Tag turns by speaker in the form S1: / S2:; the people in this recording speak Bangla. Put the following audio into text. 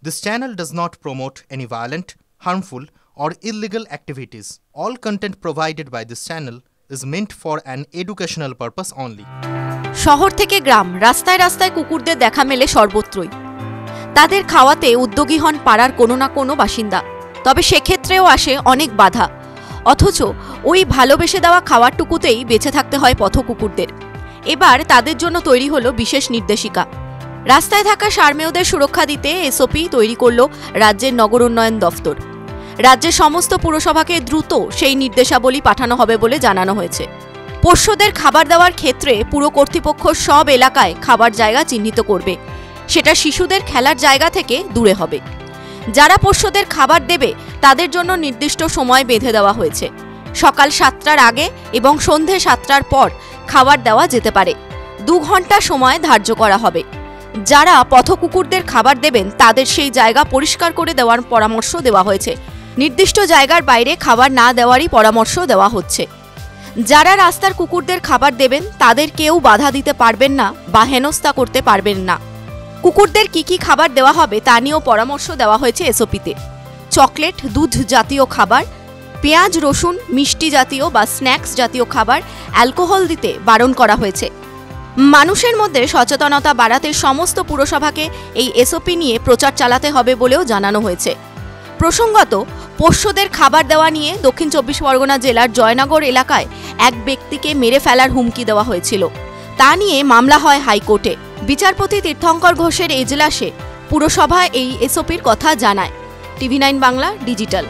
S1: This channel does not promote any violent, harmful, or illegal activities. All content provided by this channel is meant for an educational purpose only.
S2: শহর থেকে গ্রাম, রাস্তায় রাস্তায় কুকুরদের দেখা মেলে সর্বত্রই। তাদের খাওয়াতে উদ্যোগী হন পাড়ার কোনো না কোনো বাসিন্দা, তবে সেক্ষেত্রেও আসে অনেক বাধা। অথচ ওই ভালোবেসে দেওয়া খাওয়ারটুকুতেই বেঁচে থাকতে হয় পথ কুকুরদের। এবার তাদের জন্য তৈরি হলো বিশেষ নির্দেশিকা। রাস্তায় থাকা সারমেয়দের সুরক্ষা দিতে এসওপি তৈরি করল রাজ্যের নগর উন্নয়ন দফতর। রাজ্যের সমস্ত পুরসভাকে দ্রুত সেই নির্দেশাবলী পাঠানো হবে বলে জানানো হয়েছে। পোষ্যদের খাবার দেওয়ার ক্ষেত্রে পুর কর্তৃপক্ষ সব এলাকায় খাবার জায়গা চিহ্নিত করবে। সেটা শিশুদের খেলার জায়গা থেকে দূরে হবে। যারা পোষ্যদের খাবার দেবে তাদের জন্য নির্দিষ্ট সময় বেঁধে দেওয়া হয়েছে। সকাল 7টার আগে এবং সন্ধে 7টার পর খাবার দেওয়া যেতে পারে। 2 ঘন্টা সময় ধার্য করা হবে। যারা পথকুকুরদের খাবার দেবেন তাদের সেই জায়গা পরিষ্কার করে দেওয়ার পরামর্শ দেওয়া হয়েছে। নির্দিষ্ট জায়গার বাইরে খাবার না দেওয়ারই পরামর্শ দেওয়া হচ্ছে। যারা রাস্তার কুকুরদের খাবার দেবেন তাদের কেউ বাধা দিতে পারবেন না বা হেনস্থা করতে পারবেন না। কুকুরদের কি খাবার দেওয়া হবে তা নিয়েও পরামর্শ দেওয়া হয়েছে এসওপিতে। চকলেট, দুধ জাতীয় খাবার, পেঁয়াজ, রসুন, মিষ্টি জাতীয় বা স্ন্যাক্স জাতীয় খাবার, অ্যালকোহল দিতে বারণ করা হয়েছে। মানুষের মধ্যে সচেতনতা বাড়াতে সমস্ত পুরসভাকে এই এসওপি নিয়ে প্রচার চালাতে হবে বলেও জানানো হয়েছে। প্রসঙ্গত, পোষ্যদের খাবার দেওয়া নিয়ে দক্ষিণ 24 পরগনা জেলার জয়নগর এলাকায় এক ব্যক্তিকে মেরে ফেলার হুমকি দেওয়া হয়েছিল। তা নিয়ে মামলা হয় হাইকোর্টে। বিচারপতি তীর্থঙ্কর ঘোষের এজলাসে পুরসভা এই এসওপির কথা জানায়। TV9 Bangla digital.